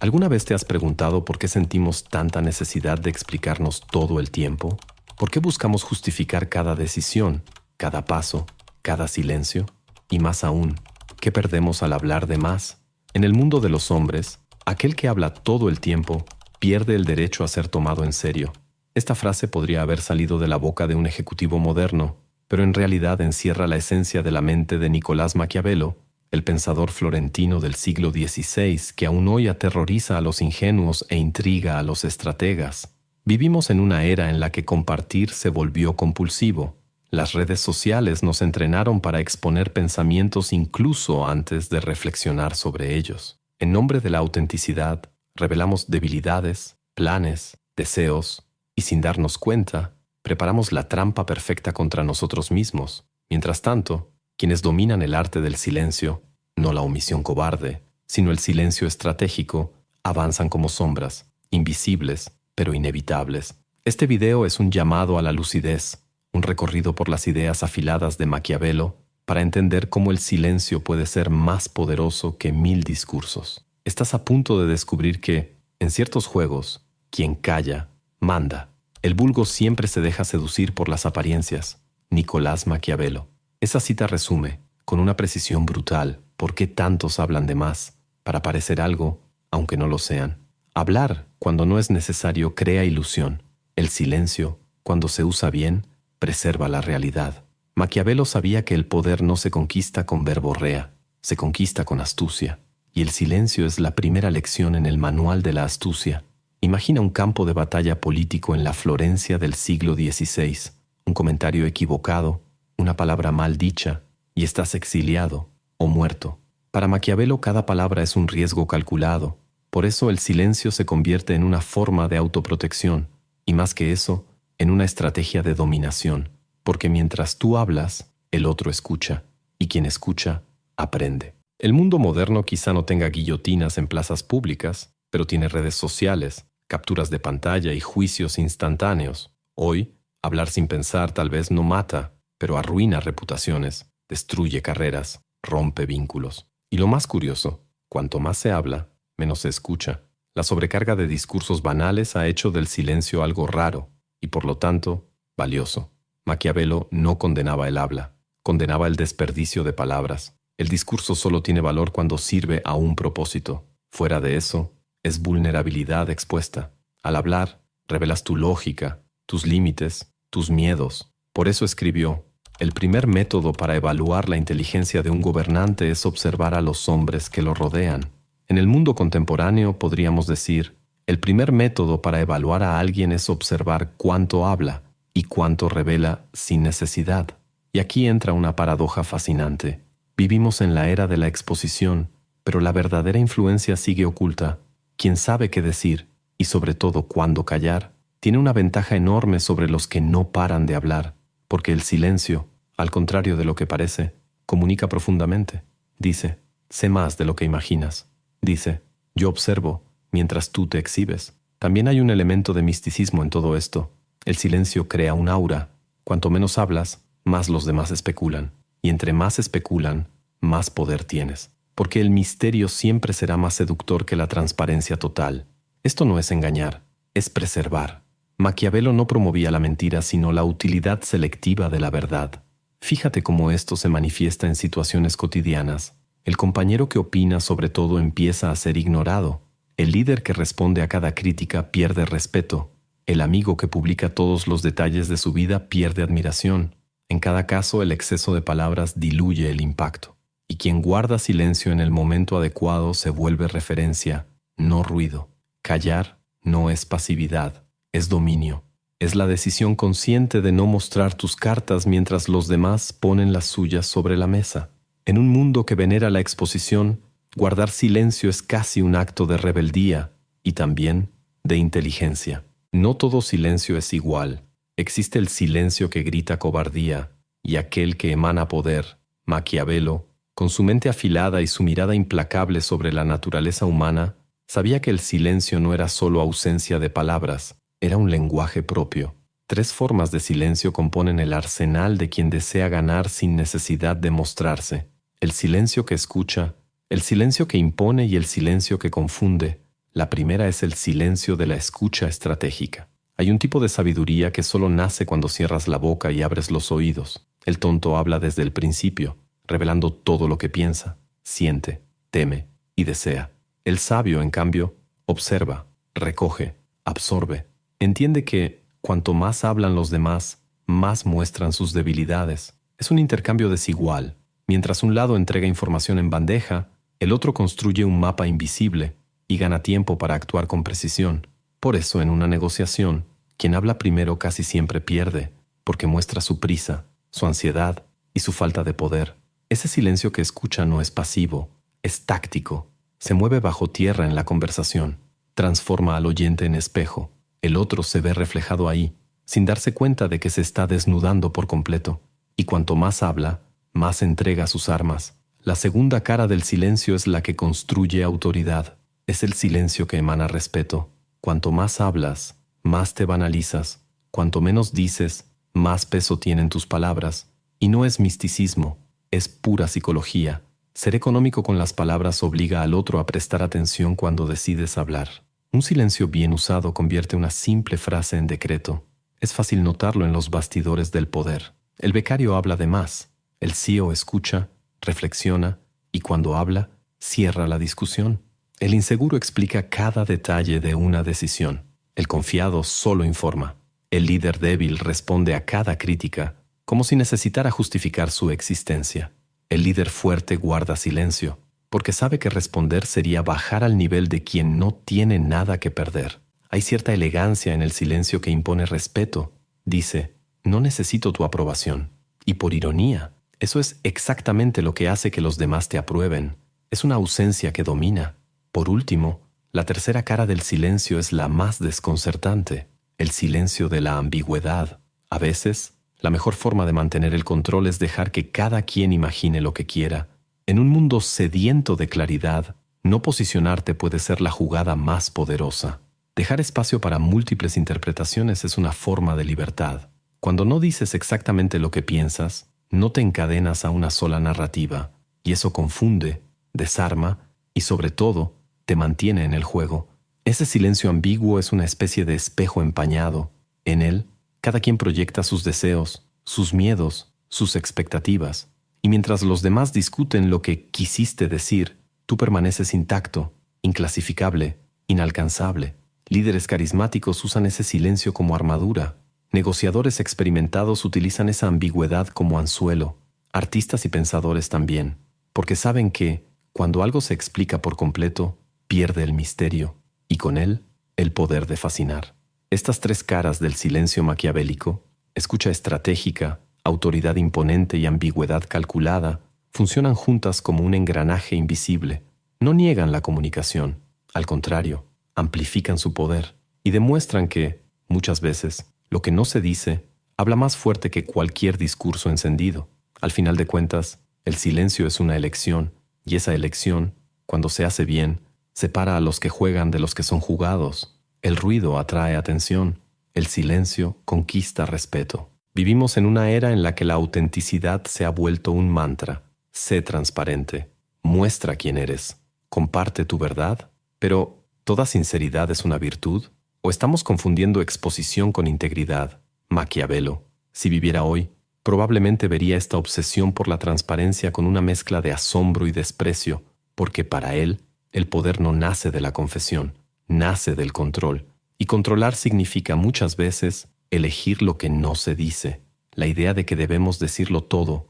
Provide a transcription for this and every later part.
¿Alguna vez te has preguntado por qué sentimos tanta necesidad de explicarnos todo el tiempo? ¿Por qué buscamos justificar cada decisión, cada paso, cada silencio? Y más aún, ¿qué perdemos al hablar de más? En el mundo de los hombres, aquel que habla todo el tiempo pierde el derecho a ser tomado en serio. Esta frase podría haber salido de la boca de un ejecutivo moderno, pero en realidad encierra la esencia de la mente de Nicolás Maquiavelo, el pensador florentino del siglo XVI que aún hoy aterroriza a los ingenuos e intriga a los estrategas. Vivimos en una era en la que compartir se volvió compulsivo. Las redes sociales nos entrenaron para exponer pensamientos incluso antes de reflexionar sobre ellos. En nombre de la autenticidad, revelamos debilidades, planes, deseos, y sin darnos cuenta, preparamos la trampa perfecta contra nosotros mismos. Mientras tanto, quienes dominan el arte del silencio, no la omisión cobarde, sino el silencio estratégico, avanzan como sombras, invisibles, pero inevitables. Este video es un llamado a la lucidez, un recorrido por las ideas afiladas de Maquiavelo para entender cómo el silencio puede ser más poderoso que 1000 discursos. Estás a punto de descubrir que, en ciertos juegos, quien calla, manda. El vulgo siempre se deja seducir por las apariencias. Nicolás Maquiavelo. Esa cita resume, con una precisión brutal, por qué tantos hablan de más, para parecer algo, aunque no lo sean. Hablar, cuando no es necesario, crea ilusión. El silencio, cuando se usa bien, preserva la realidad. Maquiavelo sabía que el poder no se conquista con verborrea, se conquista con astucia. Y el silencio es la primera lección en el manual de la astucia. Imagina un campo de batalla político en la Florencia del siglo XVI. Un comentario equivocado, una palabra mal dicha, y estás exiliado o muerto. Para Maquiavelo cada palabra es un riesgo calculado. Por eso el silencio se convierte en una forma de autoprotección, y más que eso, en una estrategia de dominación. Porque mientras tú hablas, el otro escucha, y quien escucha, aprende. El mundo moderno quizá no tenga guillotinas en plazas públicas, pero tiene redes sociales, capturas de pantalla y juicios instantáneos. Hoy, hablar sin pensar tal vez no mata, pero arruina reputaciones, destruye carreras, rompe vínculos. Y lo más curioso, cuanto más se habla, menos se escucha. La sobrecarga de discursos banales ha hecho del silencio algo raro y, por lo tanto, valioso. Maquiavelo no condenaba el habla, condenaba el desperdicio de palabras. El discurso solo tiene valor cuando sirve a un propósito. Fuera de eso, es vulnerabilidad expuesta. Al hablar, revelas tu lógica, tus límites, tus miedos. Por eso escribió: el primer método para evaluar la inteligencia de un gobernante es observar a los hombres que lo rodean. En el mundo contemporáneo podríamos decir, el primer método para evaluar a alguien es observar cuánto habla y cuánto revela sin necesidad. Y aquí entra una paradoja fascinante. Vivimos en la era de la exposición, pero la verdadera influencia sigue oculta. Quien sabe qué decir, y sobre todo cuándo callar, tiene una ventaja enorme sobre los que no paran de hablar, porque el silencio, al contrario de lo que parece, comunica profundamente. Dice, sé más de lo que imaginas. Dice, yo observo, mientras tú te exhibes. También hay un elemento de misticismo en todo esto. El silencio crea un aura. Cuanto menos hablas, más los demás especulan. Y entre más especulan, más poder tienes. Porque el misterio siempre será más seductor que la transparencia total. Esto no es engañar, es preservar. Maquiavelo no promovía la mentira, sino la utilidad selectiva de la verdad. Fíjate cómo esto se manifiesta en situaciones cotidianas. El compañero que opina sobre todo empieza a ser ignorado. El líder que responde a cada crítica pierde respeto. El amigo que publica todos los detalles de su vida pierde admiración. En cada caso, el exceso de palabras diluye el impacto. Y quien guarda silencio en el momento adecuado se vuelve referencia, no ruido. Callar no es pasividad, es dominio. Es la decisión consciente de no mostrar tus cartas mientras los demás ponen las suyas sobre la mesa. En un mundo que venera la exposición, guardar silencio es casi un acto de rebeldía y también de inteligencia. No todo silencio es igual. Existe el silencio que grita cobardía y aquel que emana poder. Maquiavelo, con su mente afilada y su mirada implacable sobre la naturaleza humana, sabía que el silencio no era solo ausencia de palabras, era un lenguaje propio. 3 formas de silencio componen el arsenal de quien desea ganar sin necesidad de mostrarse. El silencio que escucha, el silencio que impone y el silencio que confunde. La primera es el silencio de la escucha estratégica. Hay un tipo de sabiduría que solo nace cuando cierras la boca y abres los oídos. El tonto habla desde el principio, revelando todo lo que piensa, siente, teme y desea. El sabio, en cambio, observa, recoge, absorbe. Entiende que, cuanto más hablan los demás, más muestran sus debilidades. Es un intercambio desigual. Mientras un lado entrega información en bandeja, el otro construye un mapa invisible y gana tiempo para actuar con precisión. Por eso, en una negociación, quien habla primero casi siempre pierde, porque muestra su prisa, su ansiedad y su falta de poder. Ese silencio que escucha no es pasivo, es táctico. Se mueve bajo tierra en la conversación, transforma al oyente en espejo. El otro se ve reflejado ahí, sin darse cuenta de que se está desnudando por completo. Y cuanto más habla, más entrega sus armas. La segunda cara del silencio es la que construye autoridad. Es el silencio que emana respeto. Cuanto más hablas, más te banalizas. Cuanto menos dices, más peso tienen tus palabras. Y no es misticismo, es pura psicología. Ser económico con las palabras obliga al otro a prestar atención cuando decides hablar. Un silencio bien usado convierte una simple frase en decreto. Es fácil notarlo en los bastidores del poder. El becario habla de más. El CEO escucha, reflexiona y cuando habla, cierra la discusión. El inseguro explica cada detalle de una decisión. El confiado solo informa. El líder débil responde a cada crítica, como si necesitara justificar su existencia. El líder fuerte guarda silencio, porque sabe que responder sería bajar al nivel de quien no tiene nada que perder. Hay cierta elegancia en el silencio que impone respeto. Dice, no necesito tu aprobación. Y por ironía, eso es exactamente lo que hace que los demás te aprueben. Es una ausencia que domina. Por último, la tercera cara del silencio es la más desconcertante, el silencio de la ambigüedad. A veces, la mejor forma de mantener el control es dejar que cada quien imagine lo que quiera. En un mundo sediento de claridad, no posicionarte puede ser la jugada más poderosa. Dejar espacio para múltiples interpretaciones es una forma de libertad. Cuando no dices exactamente lo que piensas, no te encadenas a una sola narrativa, y eso confunde, desarma y, sobre todo, te mantiene en el juego. Ese silencio ambiguo es una especie de espejo empañado. En él, cada quien proyecta sus deseos, sus miedos, sus expectativas, y mientras los demás discuten lo que quisiste decir, tú permaneces intacto, inclasificable, inalcanzable. Líderes carismáticos usan ese silencio como armadura. Negociadores experimentados utilizan esa ambigüedad como anzuelo. Artistas y pensadores también, porque saben que, cuando algo se explica por completo, pierde el misterio, y con él, el poder de fascinar. Estas tres caras del silencio maquiavélico, escucha estratégica, autoridad imponente y ambigüedad calculada, funcionan juntas como un engranaje invisible. No niegan la comunicación, al contrario, amplifican su poder y demuestran que, muchas veces, lo que no se dice habla más fuerte que cualquier discurso encendido. Al final de cuentas, el silencio es una elección, y esa elección, cuando se hace bien, separa a los que juegan de los que son jugados. El ruido atrae atención, el silencio conquista respeto. Vivimos en una era en la que la autenticidad se ha vuelto un mantra. Sé transparente, muestra quién eres, comparte tu verdad. Pero, ¿toda sinceridad es una virtud? ¿O estamos confundiendo exposición con integridad? Maquiavelo, si viviera hoy, probablemente vería esta obsesión por la transparencia con una mezcla de asombro y desprecio, porque para él, el poder no nace de la confesión, nace del control. Y controlar significa muchas veces elegir lo que no se dice. La idea de que debemos decirlo todo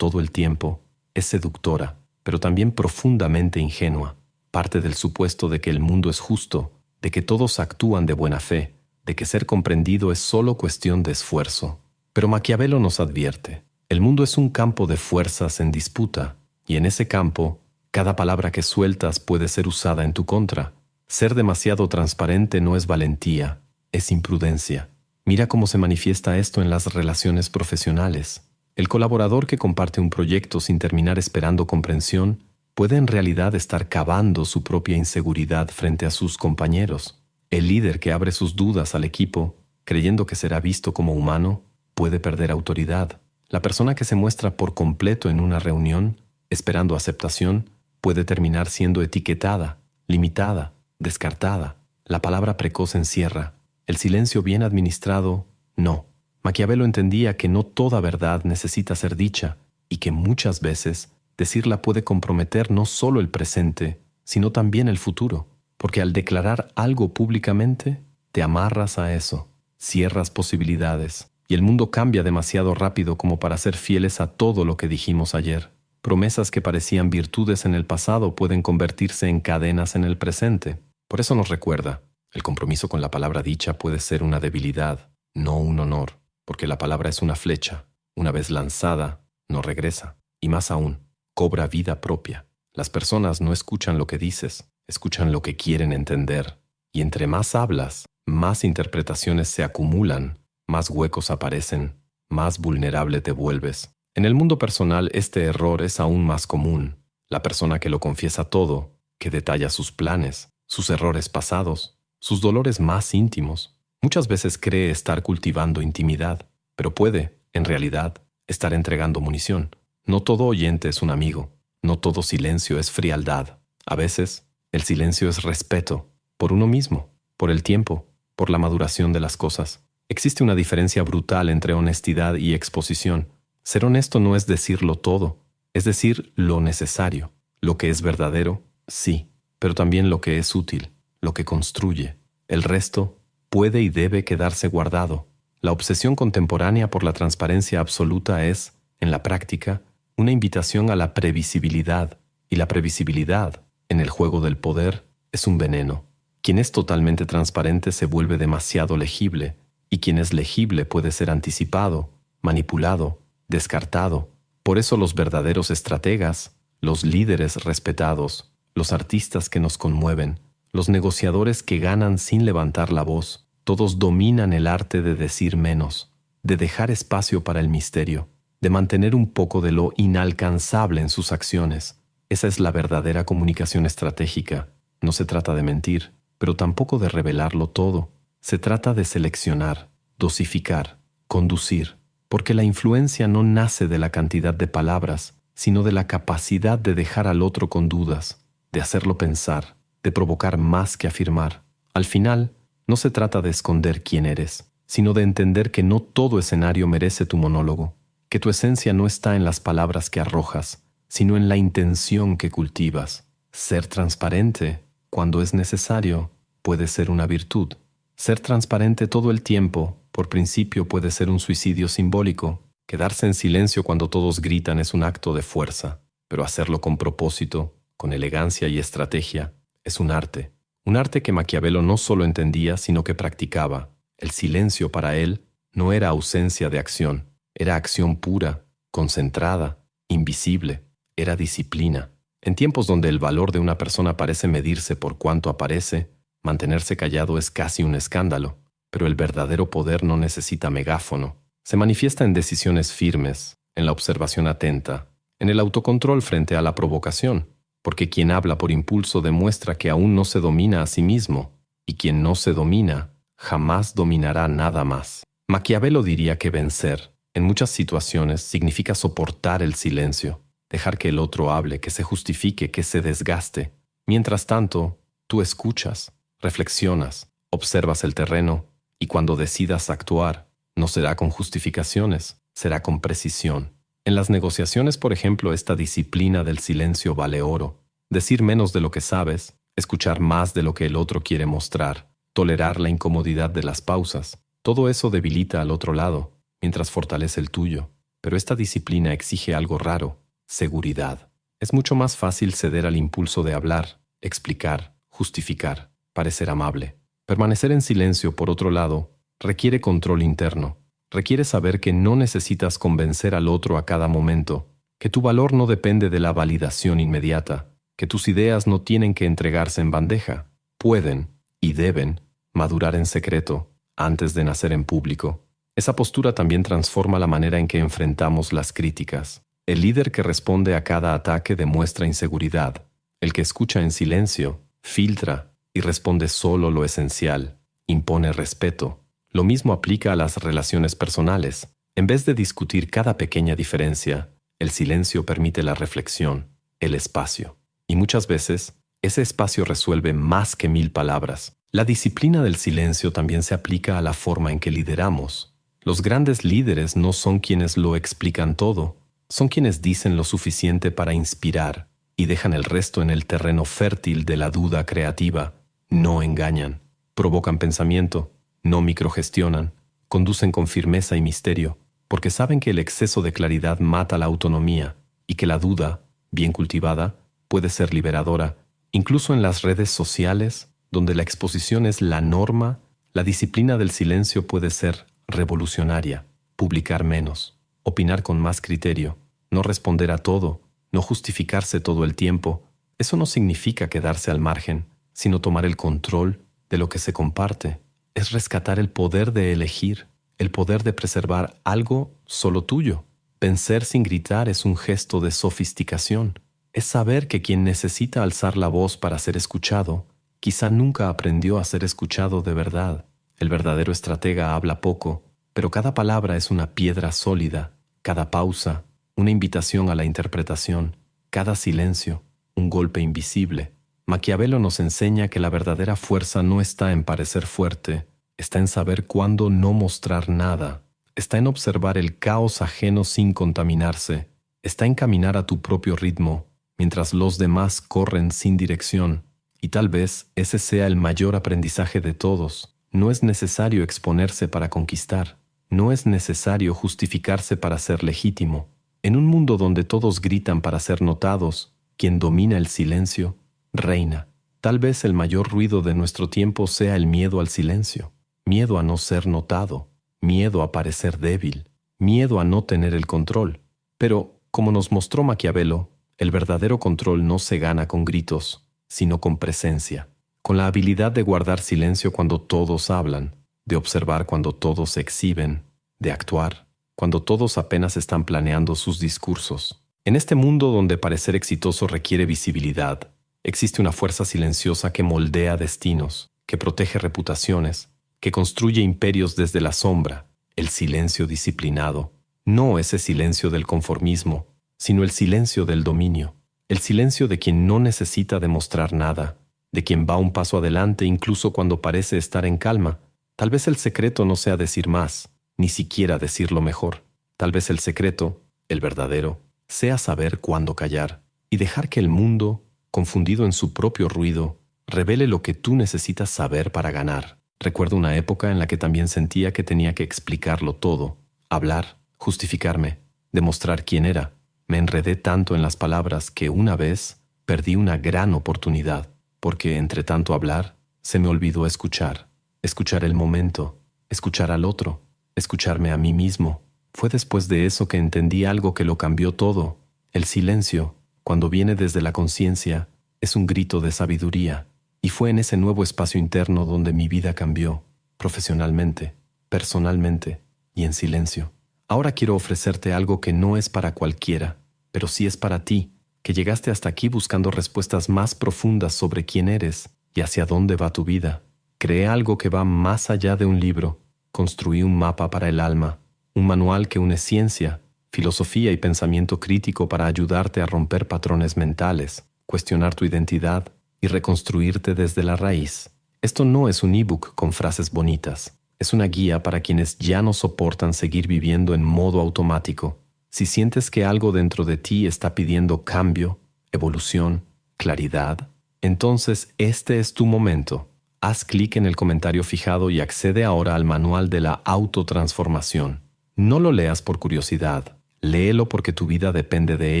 el tiempo, es seductora, pero también profundamente ingenua. Parte del supuesto de que el mundo es justo, de que todos actúan de buena fe, de que ser comprendido es solo cuestión de esfuerzo. Pero Maquiavelo nos advierte, el mundo es un campo de fuerzas en disputa, y en ese campo, cada palabra que sueltas puede ser usada en tu contra. Ser demasiado transparente no es valentía, es imprudencia. Mira cómo se manifiesta esto en las relaciones profesionales. El colaborador que comparte un proyecto sin terminar esperando comprensión puede en realidad estar cavando su propia inseguridad frente a sus compañeros. El líder que abre sus dudas al equipo, creyendo que será visto como humano, puede perder autoridad. La persona que se muestra por completo en una reunión, esperando aceptación, puede terminar siendo etiquetada, limitada. descartada. La palabra precoz encierra. El silencio bien administrado, no. Maquiavelo entendía que no toda verdad necesita ser dicha y que muchas veces decirla puede comprometer no solo el presente, sino también el futuro, porque al declarar algo públicamente, te amarras a eso, cierras posibilidades, y el mundo cambia demasiado rápido como para ser fieles a todo lo que dijimos ayer. Promesas que parecían virtudes en el pasado pueden convertirse en cadenas en el presente. Por eso nos recuerda, el compromiso con la palabra dicha puede ser una debilidad, no un honor, porque la palabra es una flecha, una vez lanzada, no regresa, y más aún, cobra vida propia. Las personas no escuchan lo que dices, escuchan lo que quieren entender, y entre más hablas, más interpretaciones se acumulan, más huecos aparecen, más vulnerable te vuelves. En el mundo personal este error es aún más común. La persona que lo confiesa todo, que detalla sus planes, sus errores pasados, sus dolores más íntimos, muchas veces cree estar cultivando intimidad, pero puede, en realidad, estar entregando munición. No todo oyente es un amigo, no todo silencio es frialdad. A veces, el silencio es respeto, por uno mismo, por el tiempo, por la maduración de las cosas. Existe una diferencia brutal entre honestidad y exposición. Ser honesto no es decirlo todo, es decir lo necesario. Lo que es verdadero, sí, pero también lo que es útil, lo que construye. El resto puede y debe quedarse guardado. La obsesión contemporánea por la transparencia absoluta es, en la práctica, una invitación a la previsibilidad, y la previsibilidad, en el juego del poder, es un veneno. Quien es totalmente transparente se vuelve demasiado legible, y quien es legible puede ser anticipado, manipulado, descartado. Por eso los verdaderos estrategas, los líderes respetados, los artistas que nos conmueven, los negociadores que ganan sin levantar la voz, todos dominan el arte de decir menos, de dejar espacio para el misterio, de mantener un poco de lo inalcanzable en sus acciones. Esa es la verdadera comunicación estratégica. No se trata de mentir, pero tampoco de revelarlo todo. Se trata de seleccionar, dosificar, conducir, porque la influencia no nace de la cantidad de palabras, sino de la capacidad de dejar al otro con dudas, de hacerlo pensar, de provocar más que afirmar. Al final, no se trata de esconder quién eres, sino de entender que no todo escenario merece tu monólogo, que tu esencia no está en las palabras que arrojas, sino en la intención que cultivas. Ser transparente, cuando es necesario, puede ser una virtud. Ser transparente todo el tiempo, por principio, puede ser un suicidio simbólico. Quedarse en silencio cuando todos gritan es un acto de fuerza, pero hacerlo con propósito, con elegancia y estrategia, es un arte. Un arte que Maquiavelo no solo entendía, sino que practicaba. El silencio para él no era ausencia de acción, era acción pura, concentrada, invisible, era disciplina. En tiempos donde el valor de una persona parece medirse por cuánto aparece, mantenerse callado es casi un escándalo, pero el verdadero poder no necesita megáfono. Se manifiesta en decisiones firmes, en la observación atenta, en el autocontrol frente a la provocación, porque quien habla por impulso demuestra que aún no se domina a sí mismo, y quien no se domina jamás dominará nada más. Maquiavelo diría que vencer, en muchas situaciones, significa soportar el silencio, dejar que el otro hable, que se justifique, que se desgaste. Mientras tanto, tú escuchas, reflexionas, observas el terreno, y cuando decidas actuar, no será con justificaciones, será con precisión. En las negociaciones, por ejemplo, esta disciplina del silencio vale oro. Decir menos de lo que sabes, escuchar más de lo que el otro quiere mostrar, tolerar la incomodidad de las pausas. Todo eso debilita al otro lado, mientras fortalece el tuyo. Pero esta disciplina exige algo raro: seguridad. Es mucho más fácil ceder al impulso de hablar, explicar, justificar, parecer amable. Permanecer en silencio, por otro lado, requiere control interno. Requiere saber que no necesitas convencer al otro a cada momento, que tu valor no depende de la validación inmediata, que tus ideas no tienen que entregarse en bandeja. Pueden, y deben, madurar en secreto, antes de nacer en público. Esa postura también transforma la manera en que enfrentamos las críticas. El líder que responde a cada ataque demuestra inseguridad. El que escucha en silencio, filtra y responde solo lo esencial, impone respeto. Lo mismo aplica a las relaciones personales. En vez de discutir cada pequeña diferencia, el silencio permite la reflexión, el espacio. Y muchas veces, Ese espacio resuelve más que 1000 palabras. La disciplina del silencio también se aplica a la forma en que lideramos. Los grandes líderes no son quienes lo explican todo, son quienes dicen lo suficiente para inspirar y dejan el resto en el terreno fértil de la duda creativa. No engañan, provocan pensamiento, no microgestionan, conducen con firmeza y misterio, porque saben que el exceso de claridad mata la autonomía y que la duda, bien cultivada, puede ser liberadora. Incluso en las redes sociales, donde la exposición es la norma, la disciplina del silencio puede ser revolucionaria. Publicar menos, opinar con más criterio, no responder a todo, no justificarse todo el tiempo. Eso no significa quedarse al margen, sino tomar el control de lo que se comparte. Es rescatar el poder de elegir, el poder de preservar algo solo tuyo. Vencer sin gritar es un gesto de sofisticación. Es saber que quien necesita alzar la voz para ser escuchado, quizá nunca aprendió a ser escuchado de verdad. El verdadero estratega habla poco, pero cada palabra es una piedra sólida, cada pausa, una invitación a la interpretación, cada silencio, un golpe invisible. Maquiavelo nos enseña que la verdadera fuerza no está en parecer fuerte, está en saber cuándo no mostrar nada, está en observar el caos ajeno sin contaminarse, está en caminar a tu propio ritmo, mientras los demás corren sin dirección. Y tal vez ese sea el mayor aprendizaje de todos. No es necesario exponerse para conquistar, no es necesario justificarse para ser legítimo. En un mundo donde todos gritan para ser notados, quien domina el silencio, reina. Tal vez el mayor ruido de nuestro tiempo sea el miedo al silencio, miedo a no ser notado, miedo a parecer débil, miedo a no tener el control. Pero, como nos mostró Maquiavelo, el verdadero control no se gana con gritos, sino con presencia, con la habilidad de guardar silencio cuando todos hablan, de observar cuando todos se exhiben, de actuar cuando todos apenas están planeando sus discursos. En este mundo donde parecer exitoso requiere visibilidad, existe una fuerza silenciosa que moldea destinos, que protege reputaciones, que construye imperios desde la sombra, el silencio disciplinado. No ese silencio del conformismo, sino el silencio del dominio, el silencio de quien no necesita demostrar nada, de quien va un paso adelante incluso cuando parece estar en calma. Tal vez el secreto no sea decir más, ni siquiera decirlo mejor. Tal vez el secreto, el verdadero, sea saber cuándo callar y dejar que el mundo, confundido en su propio ruido, revele lo que tú necesitas saber para ganar. Recuerdo una época en la que también sentía que tenía que explicarlo todo, hablar, justificarme, demostrar quién era. Me enredé tanto en las palabras que una vez perdí una gran oportunidad, porque entre tanto hablar, se me olvidó escuchar el momento, escuchar al otro, escucharme a mí mismo. Fue después de eso que entendí algo que lo cambió todo. El silencio, cuando viene desde la conciencia, es un grito de sabiduría. Y fue en ese nuevo espacio interno donde mi vida cambió, profesionalmente, personalmente y en silencio. Ahora quiero ofrecerte algo que no es para cualquiera, pero sí es para ti, que llegaste hasta aquí buscando respuestas más profundas sobre quién eres y hacia dónde va tu vida. Creé algo que va más allá de un libro. Construí un mapa para el alma, un manual que une ciencia, filosofía y pensamiento crítico para ayudarte a romper patrones mentales, cuestionar tu identidad y reconstruirte desde la raíz. Esto no es un ebook con frases bonitas. Es una guía para quienes ya no soportan seguir viviendo en modo automático. Si sientes que algo dentro de ti está pidiendo cambio, evolución, claridad, entonces este es tu momento. Haz clic en el comentario fijado y accede ahora al manual de la autotransformación. No lo leas por curiosidad, léelo porque tu vida depende de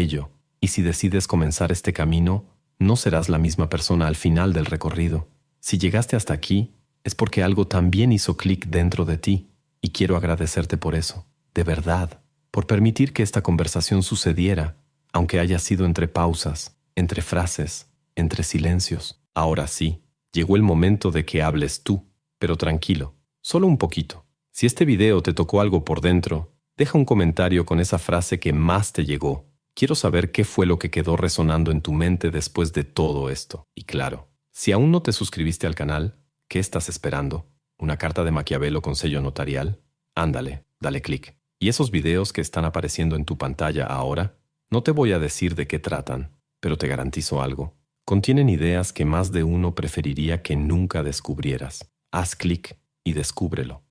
ello. Y si decides comenzar este camino, no serás la misma persona al final del recorrido. Si llegaste hasta aquí, es porque algo también hizo clic dentro de ti, y quiero agradecerte por eso, de verdad, por permitir que esta conversación sucediera, aunque haya sido entre pausas, entre frases, entre silencios. Ahora sí, llegó el momento de que hables tú, pero tranquilo, solo un poquito. Si este video te tocó algo por dentro, deja un comentario con esa frase que más te llegó. Quiero saber qué fue lo que quedó resonando en tu mente después de todo esto. Y claro, si aún no te suscribiste al canal, ¿qué estás esperando? ¿Una carta de Maquiavelo con sello notarial? Ándale, dale clic. Y esos videos que están apareciendo en tu pantalla ahora, no te voy a decir de qué tratan, pero te garantizo algo. Contienen ideas que más de uno preferiría que nunca descubrieras. Haz clic y descúbrelo.